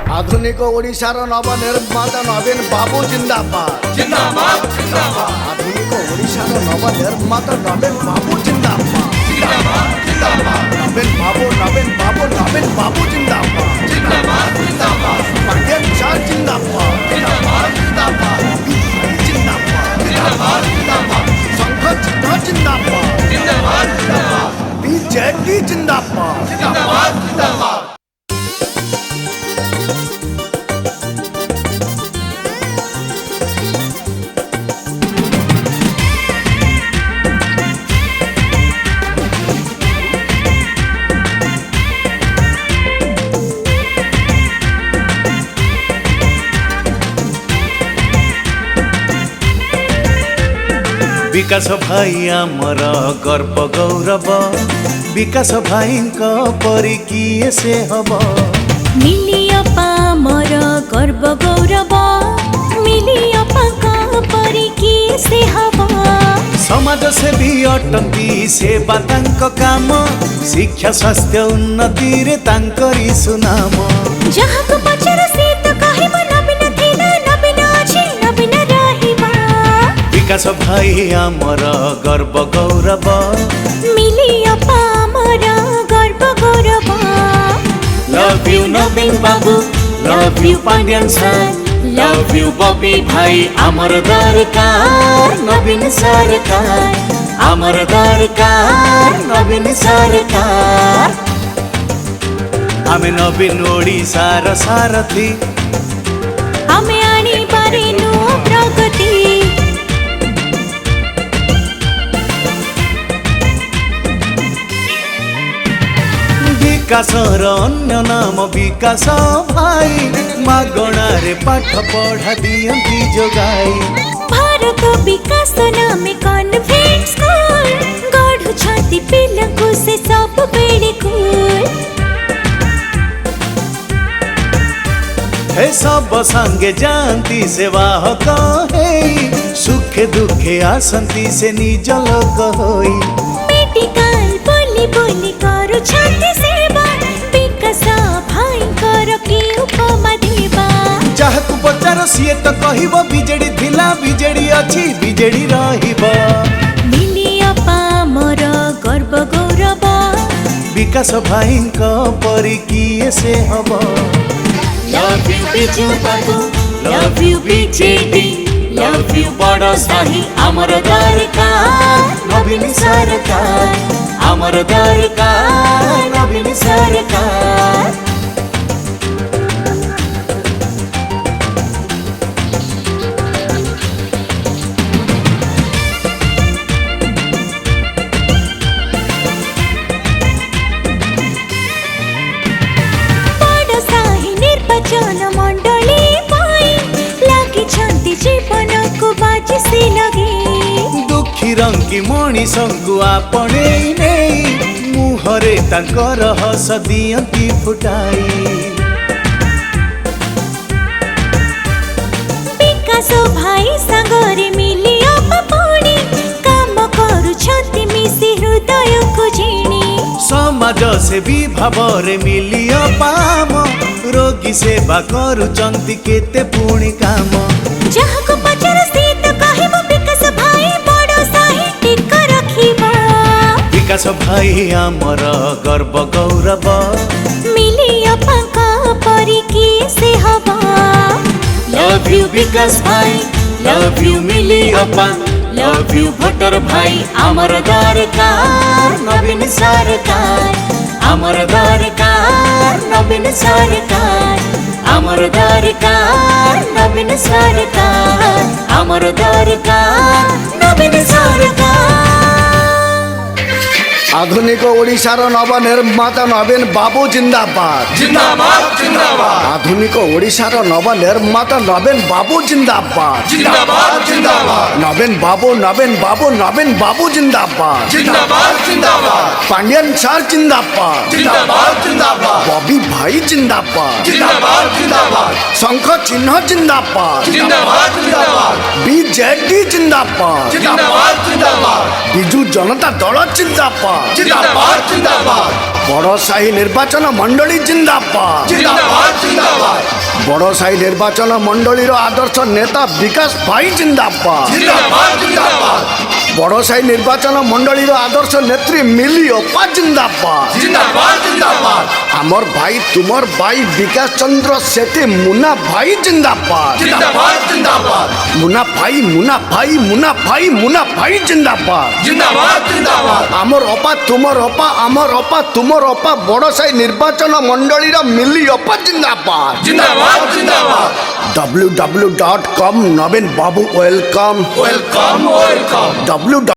आधुनिक ओडिशार नव निर्माता नवीन बाबू जिंदाबाद जिंदाबाद जिंदाबाद। आधुनिक ओडिशार नव निर्माता नवीन बाबू जिंदाबाद जिंदाबाद जिंदाबाद। नवीन बाबू जिंदाबाद जिंदाबाद जिंदाबाद। पांड्यन चार जिंदाबाद जिंदाबाद जिंदाबाद। जिंदाबाद जिंदाबाद जिंदाबाद। संघ चिन्ह जिंदाबाद जिंदाबाद जिंदाबाद। बीजेडी जिंदाबाद जिंदाबाद जिंदाबाद। विकास भाई आमर गर्व गौरव विकास भाई परी किए से हब मिलियपा मोर गर्व गौरव मिलियपा परी किए से हब समाज सेवी अटंती सेवा तांक काम शिक्षा स्वास्थ्य उन्नति रे तांकरी सुनाम जहाको पचर से तो कहिब नबिन थिना नबिन अछि नबिन रहिबा विकास भाई आमर गर्व गौरव मिलियपा मोर गर्व Gaurav love you Naveen Babu love you Pandian sir love you Bobby भाई आमर दरकार नवीन सरकार आमर दरकार नवीन सरकार आमे नवीन ओडिशार सारथी आमे आनी पारेनु प्रगति विकासर अन्य नाम विकास भाई मागणारे पाठ पढ़ा दियंती जोगाई भारत विकास नामे कॉन्वेंट स्कूल गढ़ु छाती पिलंकु से सब बेड़े कुल हे सब संगे जानती सेवा कहे सुखे दुखे आसंती से निज लोक होई मेडिकल बोली बोली करू छाती सेवा विकास भाई कर की उपमा देवा जहाकु पचार सीए तो कहिबो बिजेडी थिला बिजेडी अछि बिजेडी रहिबो मिलियपा मोर गर्व गौरव विकास भाई परी किए से hub love you Biju Babu love you BJD love you बड़ साही आमर दरकार नवीन सरकार आमर दरकार नवीन सरकार निर्वाचन मंडली पाई लागी छंती जीवन को बाजी से लगे दुखी रंगी मणिषंकु आपणे नहीं मुहरे तांकर हस दियंती फुटाई विकास भाई संगरे मिली अपनी काम करू छंती मिसी हृदय को जीणी समाज सेवी भावरे मिली पाम रोगी सेवा करुचंती केते पुणी काम जहाको पचर से तो कहिब विकास भाई बड़ साही टिक रखिबा विकास भाई आमर गर्व गौरव मिलियपा परी किए से हबा लव यू विकास भाई लव यू मिलियपा लव यू भट्टर भाई आमर दरकार नवीन सरकार आमर दरकार नवीन सरकार आमर दरकार नवीन सरकार आमर दरकार नवीन सरकार आधुनिक ओडिशार नव निर्माता नवीन बाबू जिंदाबाद जिंदाबाद जिंदाबाद। आधुनिक ओडिशार नव निर्माता नवीन बाबू जिंदाबाद जिंदाबाद जिंदाबाद। नवीन बाबू जिंदाबाद जिंदाबाद जिंदाबाद। पांड्यन चार जिंदाबाद जिंदाबाद जिंदाबाद। बॉबी भाई जिंदाबाद जिंदाबाद जिंदाबाद। शंख चिन्ह जिंदाबाद जिंदाबाद जिंदाबाद। बीजेडी जिंदाबाद जिंदाबाद जिंदाबाद। बिजू जनता दल जिंदाबाद জিন্দাবাদ জিন্দাবাদ বড় সাহি নির্বাচন মন্ডলী জিন্দাবাদ জিন্দাবাদ জিন্দাবাদ বড় সাহি নির্বাচন মন্ডলীর আদর্শ নেতা বিকাশ ভাই জিন্দাবাদ জিন্দাবাদ জিন্দাবাদ বড় সাহি নির্বাচন মন্ডলীর আদর্শ নেত্রী মিলি অপা জিন্দাবাদ জিন্দাবাদ জিন্দাবাদ আমার ভাই তোমার ভাই বিকাশ চন্দ্র সেঠী মুনা ভাই জিন্দাবাদ জিন্দাবাদ জিন্দাবাদ মুনা ভাই মুনা ভাই মুনা ভাই মুনা ভাই জিন্দাবাদ জিন্দাবাদ জিন্দাবাদ আমার অপা তোমার অপা আমার অপা তোমার অপা বড় সাহি নির্বাচন মন্ডলীর মিলি অপা জিন্দাবাদ জিন্দাবাদ জিন্দাবাদ www.com নবীন বাবু ওয়েলকাম ওয়েলকাম ওয়েলকাম www